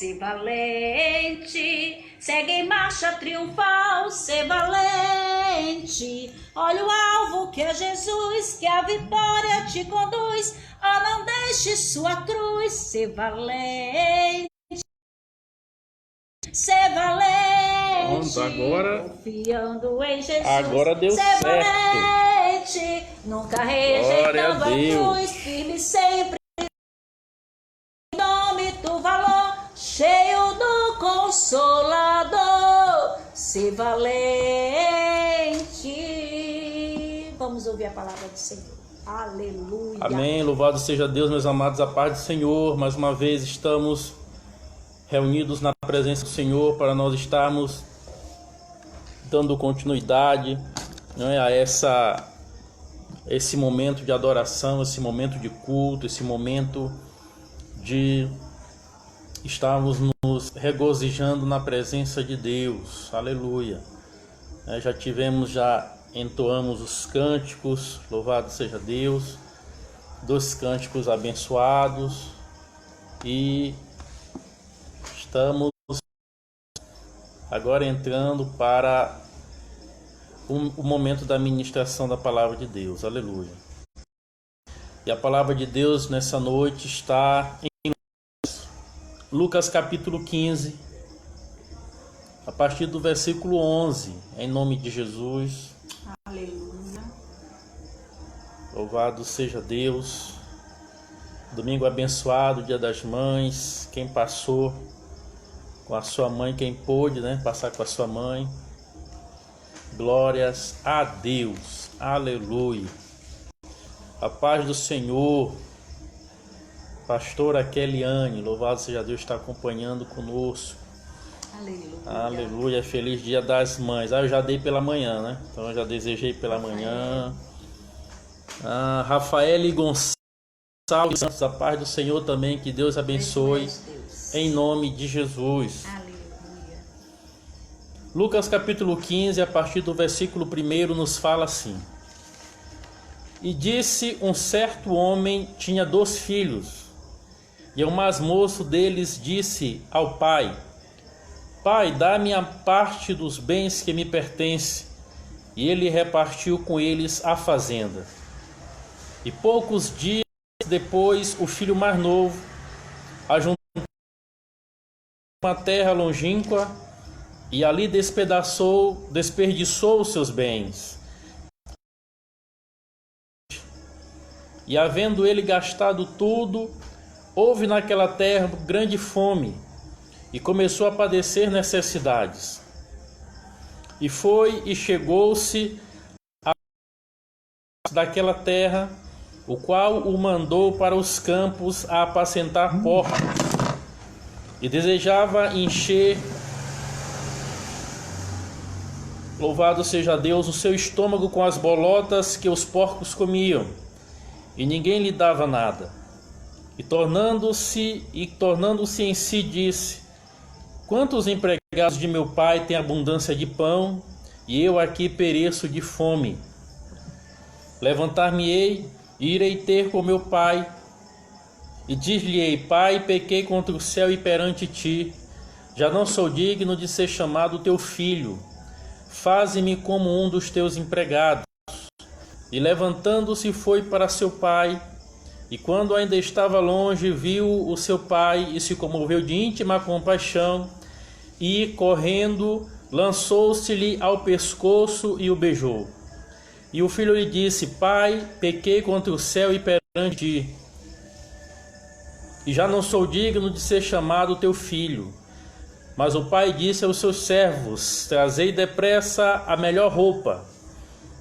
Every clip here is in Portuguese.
ser valente, segue em marcha triunfal, ser valente. Olha o alvo que é Jesus, que a vitória te conduz. Ah, não deixe sua cruz, ser valente, ser valente. Pronto, agora, confiando em Jesus, agora deu ser certo. valente, nunca rejeitando a cruz, firme sempre. Do valor, cheio do Consolador, ser valente. Vamos ouvir a palavra do Senhor. Aleluia. Amém. Louvado seja Deus, meus amados, a paz do Senhor. Mais uma vez estamos reunidos na presença do Senhor para nós estarmos dando continuidade, né, a esse momento de adoração, esse momento de culto, esse momento de estarmos nos regozijando na presença de Deus. Aleluia. Já entoamos os cânticos, louvado seja Deus, dos cânticos abençoados, e estamos agora entrando para o momento da ministração da palavra de Deus. Aleluia. E a palavra de Deus nessa noite está em Lucas capítulo 15, a partir do versículo 11, em nome de Jesus. Aleluia. Louvado seja Deus. Domingo abençoado, Dia das Mães. Quem passou com a sua mãe, quem pôde, né, passar com a sua mãe. Glórias a Deus. Aleluia. A paz do Senhor. Pastora Keliane, louvado seja Deus, está acompanhando conosco. Aleluia. Aleluia, feliz Dia das Mães. Eu já dei pela manhã, né? Então eu já desejei pela manhã. Rafael e Gonçalves Santos, a paz do Senhor também, que Deus abençoe, em nome de Jesus. Aleluia. Lucas capítulo 15, a partir do versículo 1, nos fala assim: E disse: um certo homem tinha 2 filhos. E o mais moço deles disse ao pai: Pai, dá-me a parte dos bens que me pertence. E ele repartiu com eles a fazenda. E poucos dias depois, o filho mais novo ajuntou uma terra longínqua e ali desperdiçou os seus bens. E havendo ele gastado tudo, houve naquela terra grande fome, e começou a padecer necessidades. E foi e chegou-se a daquela terra, o qual o mandou para os campos a apacentar porcos, e desejava encher, louvado seja Deus, o seu estômago com as bolotas que os porcos comiam, e ninguém lhe dava nada. E tornando-se em si, disse: Quantos empregados de meu pai têm abundância de pão, e eu aqui pereço de fome? Levantar-me-ei e irei ter com meu pai, e dir-lhe-ei: Pai, pequei contra o céu e perante ti, já não sou digno de ser chamado teu filho. Faze-me como um dos teus empregados. E levantando-se foi para seu pai. E quando ainda estava longe, viu o seu pai e se comoveu de íntima compaixão, e, correndo, lançou-se-lhe ao pescoço e o beijou. E o filho lhe disse: Pai, pequei contra o céu e perante ti, e já não sou digno de ser chamado teu filho. Mas o pai disse aos seus servos: Trazei depressa a melhor roupa,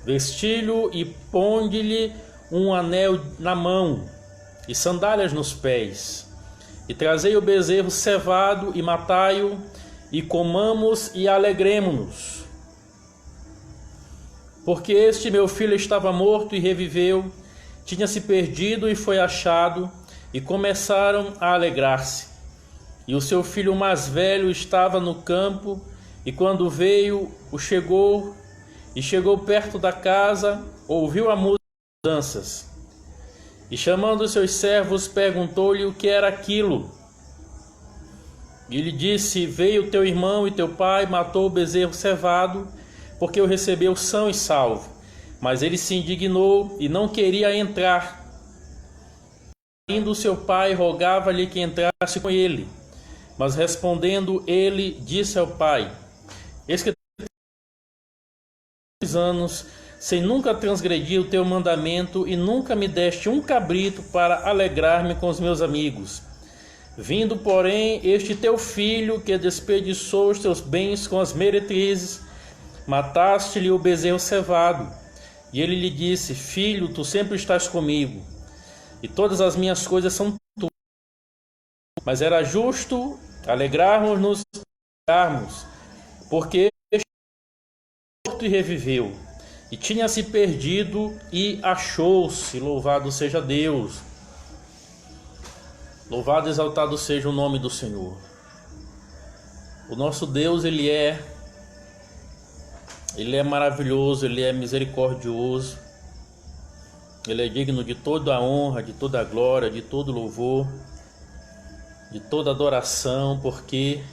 vesti-lhe e ponde-lhe um anel na mão e sandálias nos pés, e trazei o bezerro cevado e matai-o, e comamos e alegremo-nos. Porque este meu filho estava morto e reviveu, tinha se perdido e foi achado, e começaram a alegrar-se. E o seu filho mais velho estava no campo, e quando veio, chegou perto da casa, ouviu a música das danças. E chamando os seus servos, perguntou-lhe o que era aquilo. E lhe disse: veio teu irmão e teu pai, matou o bezerro cevado, porque o recebeu são e salvo. Mas ele se indignou e não queria entrar. Indo seu pai, rogava-lhe que entrasse com ele. Mas respondendo ele, disse ao pai: eis que tenho 2 anos, sem nunca transgredir o teu mandamento, e nunca me deste um cabrito para alegrar-me com os meus amigos. Vindo, porém, este teu filho, que desperdiçou os teus bens com as meretrizes, mataste-lhe o bezerro cevado. E ele lhe disse: filho, tu sempre estás comigo, e todas as minhas coisas são tuas. Mas era justo alegrarmos-nos, porque este morto e reviveu, e tinha se perdido e achou-se. Louvado seja Deus. Louvado e exaltado seja o nome do Senhor. O nosso Deus, Ele é maravilhoso, Ele é misericordioso, Ele é digno de toda a honra, de toda a glória, de todo louvor, de toda adoração, porque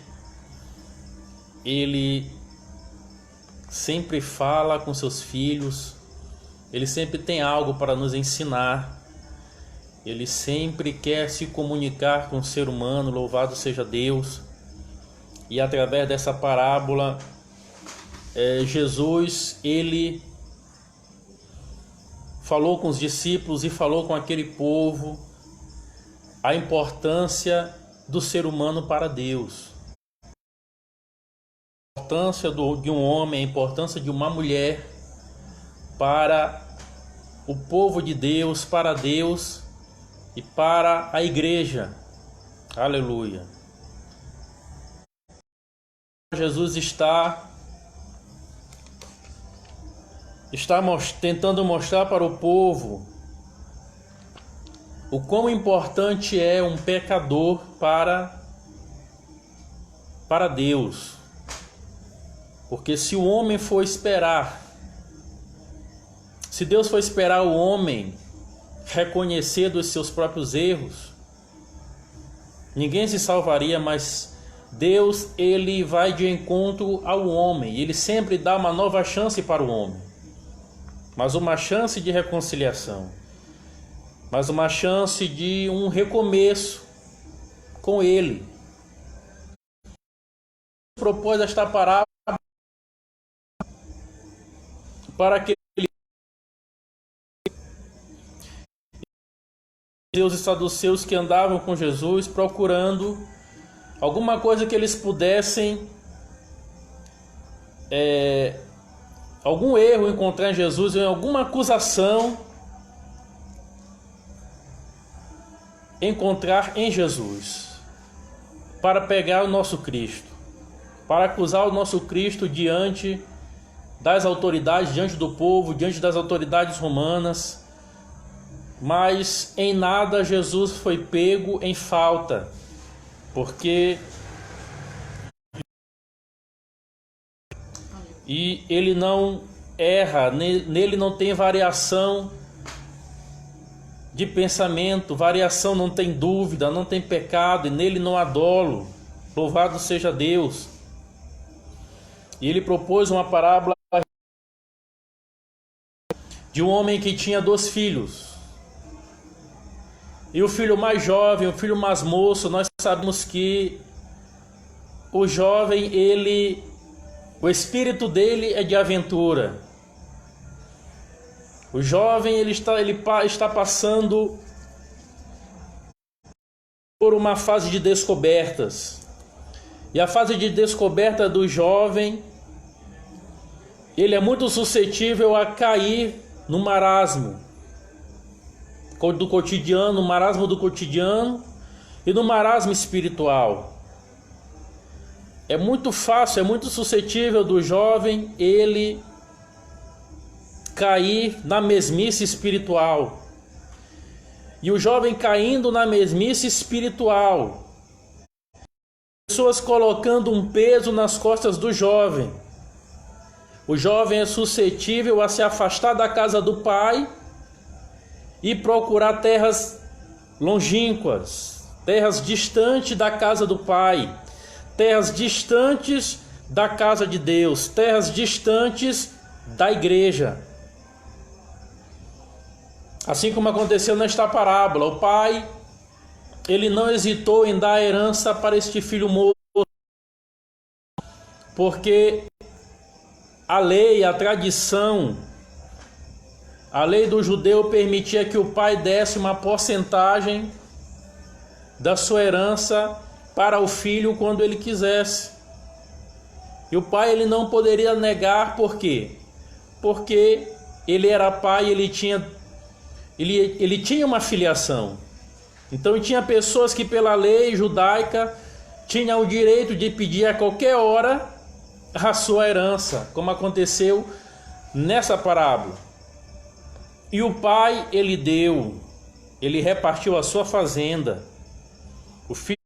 Ele sempre fala com seus filhos, Ele sempre tem algo para nos ensinar, Ele sempre quer se comunicar com o ser humano. Louvado seja Deus. E através dessa parábola, Jesus, Ele falou com os discípulos e falou com aquele povo a importância do ser humano para Deus, a importância de um homem, a importância de uma mulher para o povo de Deus, para Deus e para a igreja. Aleluia. Jesus está tentando mostrar para o povo o quão importante é um pecador para Deus. Porque se o homem for esperar, se Deus for esperar o homem reconhecer dos seus próprios erros, ninguém se salvaria. Mas Deus, Ele vai de encontro ao homem, Ele sempre dá uma nova chance para o homem, mas uma chance de reconciliação, mas uma chance de um recomeço com Ele. Propôs esta parábola para que os saduceus que andavam com Jesus procurando alguma coisa que eles pudessem, algum erro encontrar em Jesus, em alguma acusação encontrar em Jesus, para pegar o nosso Cristo, para acusar o nosso Cristo diante das autoridades, diante do povo, diante das autoridades romanas. Mas em nada Jesus foi pego em falta, porque ele não erra, nele não tem variação de pensamento, variação, não tem dúvida, não tem pecado, e nele não há dolo. Louvado seja Deus. E ele propôs uma parábola de um homem que tinha 2 filhos. E o filho mais jovem, o filho mais moço, nós sabemos que o jovem, o espírito dele é de aventura. O jovem, ele está passando por uma fase de descobertas. E a fase de descoberta do jovem, ele é muito suscetível a cair no marasmo do cotidiano, no marasmo do cotidiano e no marasmo espiritual. É muito fácil, é muito suscetível do jovem ele cair na mesmice espiritual. E o jovem caindo na mesmice espiritual, pessoas colocando um peso nas costas do jovem. O jovem é suscetível a se afastar da casa do pai e procurar terras longínquas, terras distantes da casa do pai, terras distantes da casa de Deus, terras distantes da igreja. Assim como aconteceu nesta parábola, o pai, ele não hesitou em dar a herança para este filho moço, porque a lei, a tradição, a lei do judeu permitia que o pai desse uma porcentagem da sua herança para o filho quando ele quisesse. E o pai, ele não poderia negar. Por quê? Porque ele era pai, ele tinha uma filiação. Então tinha pessoas que pela lei judaica tinham o direito de pedir a qualquer hora a sua herança, como aconteceu nessa parábola. E o pai, ele repartiu a sua fazenda. O filho,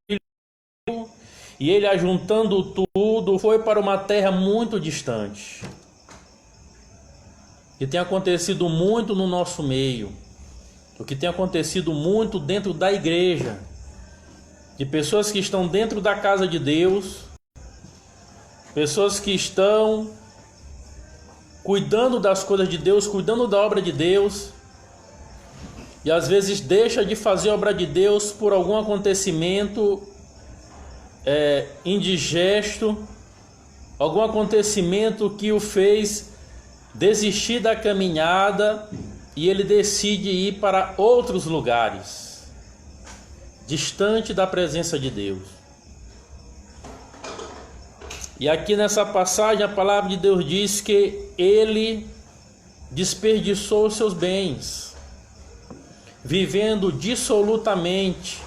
e ele, ajuntando tudo, foi para uma terra muito distante. O que tem acontecido muito no nosso meio, o que tem acontecido muito dentro da igreja, de pessoas que estão dentro da casa de Deus, pessoas que estão cuidando das coisas de Deus, cuidando da obra de Deus, e às vezes deixa de fazer a obra de Deus por algum acontecimento indigesto, algum acontecimento que o fez desistir da caminhada, e ele decide ir para outros lugares, distante da presença de Deus. E aqui nessa passagem a palavra de Deus diz que ele desperdiçou os seus bens, vivendo dissolutamente,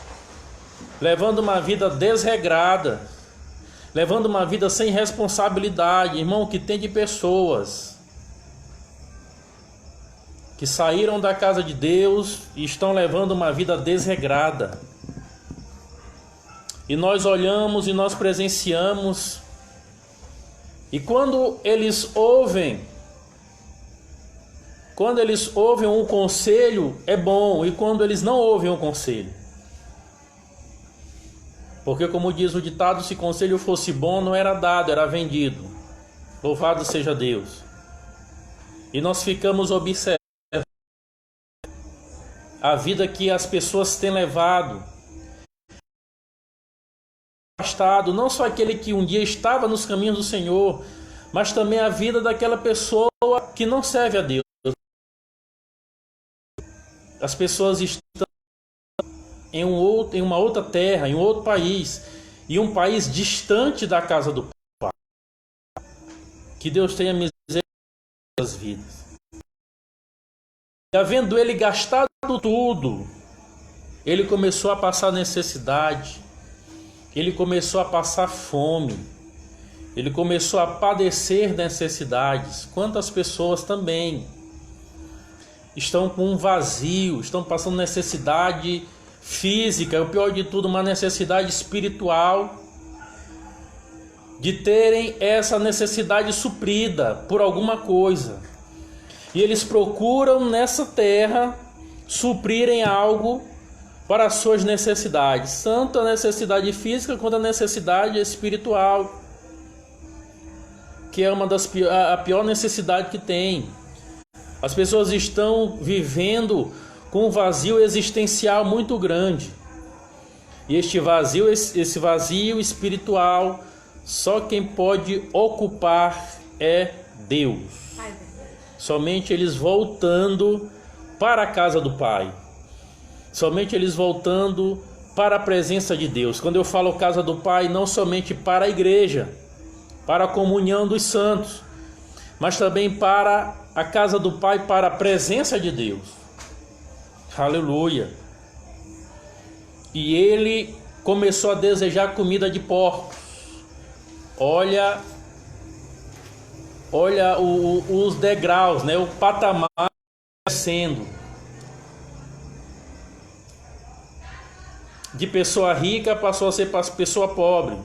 levando uma vida desregrada, levando uma vida sem responsabilidade. Irmão, que tem de pessoas que saíram da casa de Deus e estão levando uma vida desregrada. E nós olhamos e nós presenciamos, e quando eles ouvem um conselho, é bom, e quando eles não ouvem um conselho, porque como diz o ditado, se conselho fosse bom, não era dado, era vendido. Louvado seja Deus. E nós ficamos observando a vida que as pessoas têm levado, afastado, não só aquele que um dia estava nos caminhos do Senhor, mas também a vida daquela pessoa que não serve a Deus. As pessoas estão em uma outra terra, em outro país, e um país distante da casa do Pai. Que Deus tenha misericórdia das vidas. E havendo ele gastado tudo, ele começou a passar necessidade, ele começou a passar fome, ele começou a padecer necessidades. Quantas pessoas também estão com um vazio, estão passando necessidade física, o pior de tudo, uma necessidade espiritual, de terem essa necessidade suprida por alguma coisa. E eles procuram nessa terra suprirem algo para as suas necessidades, tanto a necessidade física quanto a necessidade espiritual, que é a pior necessidade que tem. As pessoas estão vivendo com um vazio existencial muito grande. E esse vazio espiritual, só quem pode ocupar é Deus. Somente eles voltando para a casa do Pai. Somente eles voltando para a presença de Deus. Quando eu falo casa do Pai, não somente para a igreja, para a comunhão dos santos, mas também para a casa do Pai, para a presença de Deus. Aleluia. E ele começou a desejar comida de porcos. Olha os degraus, né? O patamar descendo. De pessoa rica passou a ser pessoa pobre.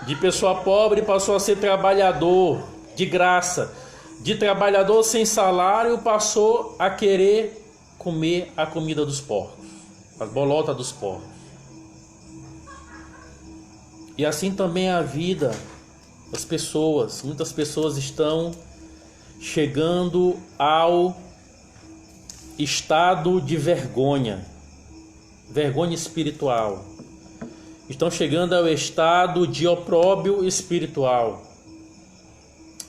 De pessoa pobre passou a ser trabalhador de graça. De trabalhador sem salário passou a querer comer a comida dos porcos, as bolotas dos porcos. E assim também é a vida das pessoas. Muitas pessoas estão chegando ao estado de vergonha espiritual. Estão chegando ao estado de opróbrio espiritual.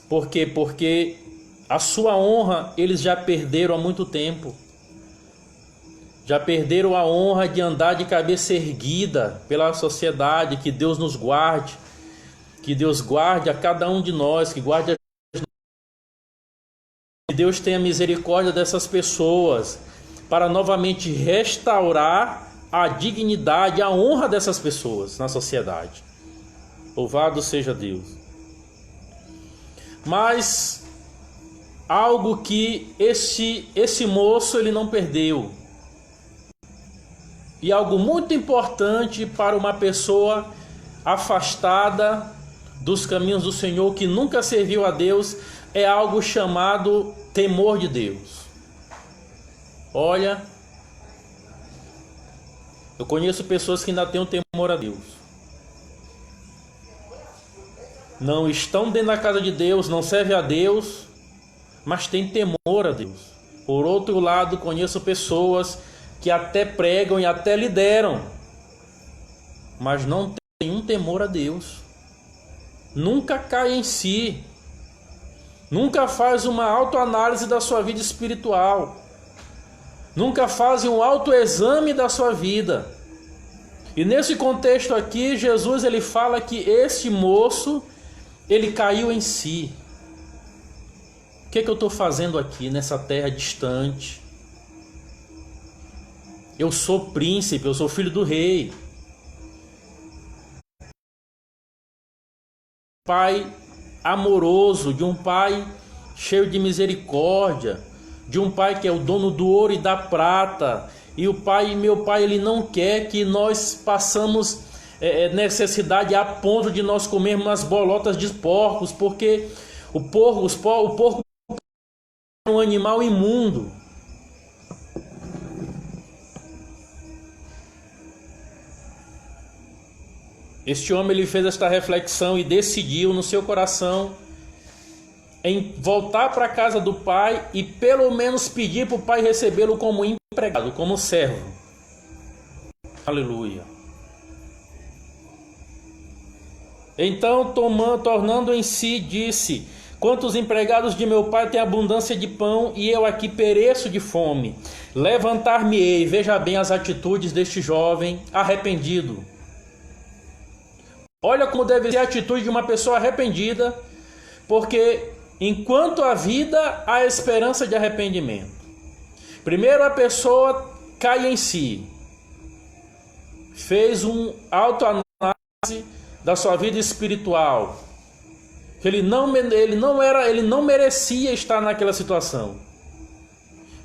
Por quê? Porque a sua honra eles já perderam há muito tempo. Já perderam a honra de andar de cabeça erguida pela sociedade. Que Deus nos guarde. Que Deus guarde a cada um de nós. Que Deus tenha misericórdia dessas pessoas, para novamente restaurar a dignidade, a honra dessas pessoas na sociedade. Louvado seja Deus. Mas algo que esse moço ele não perdeu, e algo muito importante para uma pessoa afastada dos caminhos do Senhor, que nunca serviu a Deus, é algo chamado temor de Deus. Olha, eu conheço pessoas que ainda têm um temor a Deus. Não estão dentro da casa de Deus, não servem a Deus, mas têm temor a Deus. Por outro lado, conheço pessoas que até pregam e até lideram, mas não têm um temor a Deus. Nunca cai em si. Nunca faz uma autoanálise da sua vida espiritual. Nunca faz um autoexame da sua vida. E nesse contexto aqui, Jesus ele fala que esse moço, ele caiu em si. O que eu estou fazendo aqui nessa terra distante? Eu sou príncipe, eu sou filho do rei. Pai amoroso, de um pai cheio de misericórdia, de um pai que é o dono do ouro e da prata. E meu pai, ele não quer que nós passamos necessidade a ponto de nós comermos as bolotas de porcos, porque o porco é um animal imundo. Este homem ele fez esta reflexão e decidiu no seu coração em voltar para a casa do pai e pelo menos pedir para o pai recebê-lo como empregado, como servo. Aleluia. Então, tornando em si, disse: quantos empregados de meu pai têm abundância de pão e eu aqui pereço de fome? Levantar-me-ei. Veja bem as atitudes deste jovem arrependido. Olha como deve ser a atitude de uma pessoa arrependida, porque enquanto há vida, há esperança de arrependimento. Primeiro a pessoa cai em si, fez um autoanálise da sua vida espiritual, que ele não merecia estar naquela situação,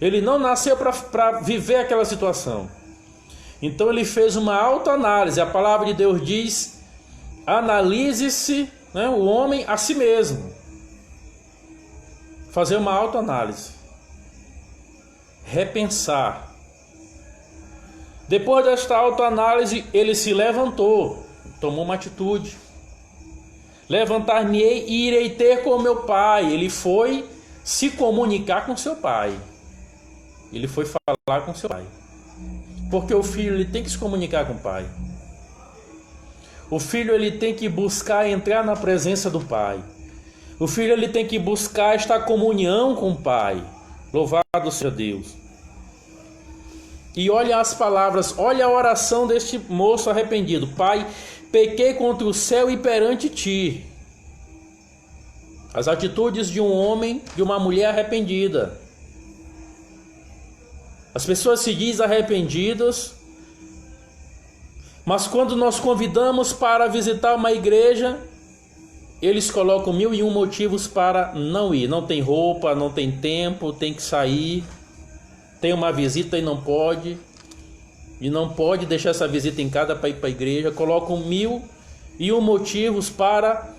ele não nasceu para viver aquela situação. Então ele fez uma autoanálise. A palavra de Deus diz: analise-se, o homem a si mesmo. Fazer uma autoanálise, repensar. Depois desta autoanálise, ele se levantou, tomou uma atitude. Levantar-me-ei e irei ter com meu pai. Ele foi se comunicar com seu pai. Ele foi falar com seu pai. Porque o filho ele tem que se comunicar com o pai. O filho ele tem que buscar entrar na presença do pai. O filho ele tem que buscar esta comunhão com o pai. Louvado seja Deus. E olha as palavras, olha a oração deste moço arrependido: Pai, pequei contra o céu e perante ti. As atitudes de um homem, de uma mulher arrependida. As pessoas se dizem arrependidas, mas quando nós convidamos para visitar uma igreja, eles colocam 1001 motivos para não ir. Não tem roupa, não tem tempo, tem que sair, tem uma visita e não pode deixar essa visita em casa para ir para a igreja. Colocam 1001 motivos para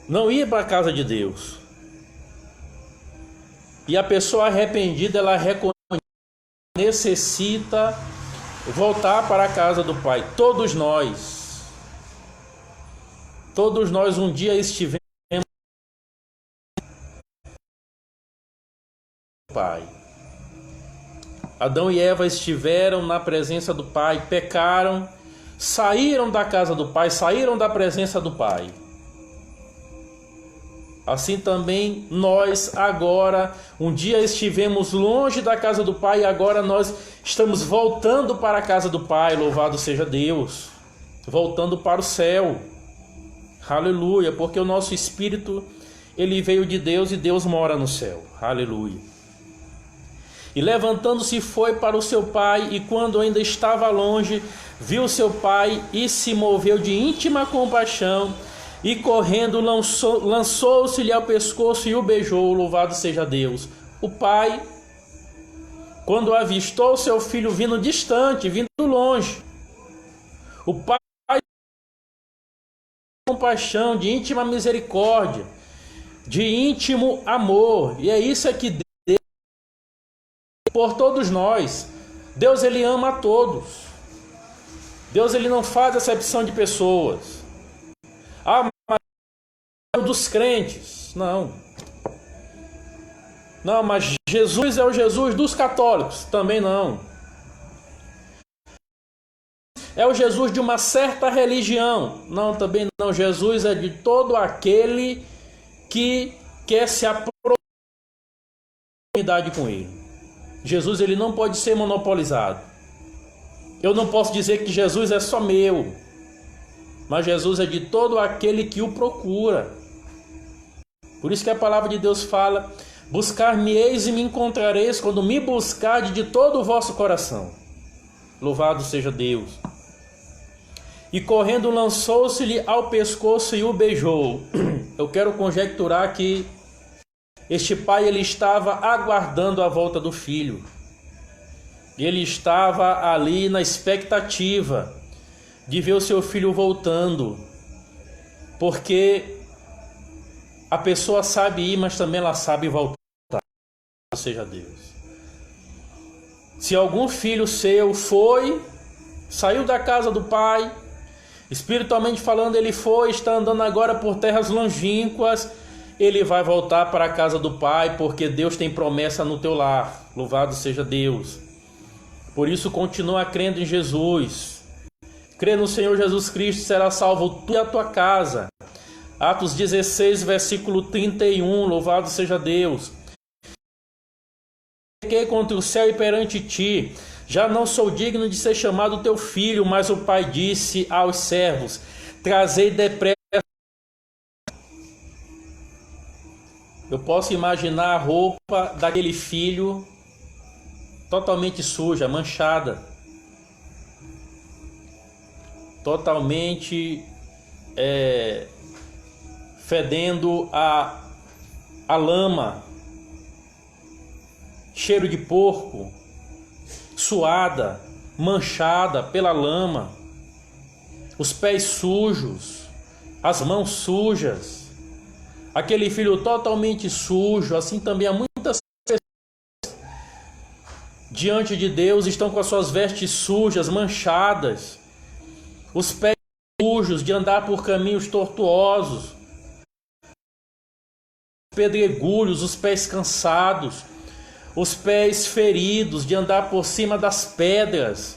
não ir para a casa de Deus. E a pessoa arrependida, ela reconhece que necessita voltar para a casa do Pai. Todos nós Todos nós um dia estivemos com o Pai. Adão e Eva estiveram na presença do Pai, pecaram, saíram da casa do Pai, saíram da presença do Pai. Assim também nós agora, um dia estivemos longe da casa do Pai e agora nós estamos voltando para a casa do Pai, louvado seja Deus, voltando para o céu. Aleluia, porque o nosso espírito, ele veio de Deus e Deus mora no céu. Aleluia. E levantando-se foi para o seu pai, e quando ainda estava longe, viu seu pai e se moveu de íntima compaixão, e correndo lançou-se-lhe ao pescoço e o beijou, louvado seja Deus. O pai, quando avistou seu filho vindo distante, vindo longe, o pai de compaixão, de íntima misericórdia, de íntimo amor, e é isso que Deus por todos nós. Deus, ele ama a todos. Deus, ele não faz acepção de pessoas. Ah, mas dos crentes, não. Não, mas Jesus é o Jesus dos católicos, também não. É o Jesus de uma certa religião, não, também não. Jesus é de todo aquele que quer se aproximar com ele. Jesus, ele não pode ser monopolizado. Eu não posso dizer que Jesus é só meu, mas Jesus é de todo aquele que o procura. Por isso que a palavra de Deus fala: buscar-me-eis e me encontrareis quando me buscardes de todo o vosso coração. Louvado seja Deus. E correndo lançou-se-lhe ao pescoço e o beijou. Eu quero conjecturar que este pai, ele estava aguardando a volta do filho. Ele estava ali na expectativa de ver o seu filho voltando. Porque a pessoa sabe ir, mas também ela sabe voltar. Seja Deus. Se algum filho seu saiu da casa do pai, espiritualmente falando, ele está andando agora por terras longínquas, ele vai voltar para a casa do Pai, porque Deus tem promessa no teu lar. Louvado seja Deus. Por isso, continua crendo em Jesus. Crê no Senhor Jesus Cristo, será salvo tu e a tua casa. Atos 16, versículo 31. Louvado seja Deus. Pequei contra o céu e perante ti, já não sou digno de ser chamado teu filho. Mas o pai disse aos servos: trazei depressa. Eu posso imaginar a roupa daquele filho totalmente suja, manchada, totalmente fedendo a lama, cheiro de porco, suada, manchada pela lama, os pés sujos, as mãos sujas. Aquele filho totalmente sujo. Assim também há muitas pessoas diante de Deus, estão com as suas vestes sujas, manchadas, os pés sujos de andar por caminhos tortuosos, pedregulhos, os pés cansados, os pés feridos de andar por cima das pedras,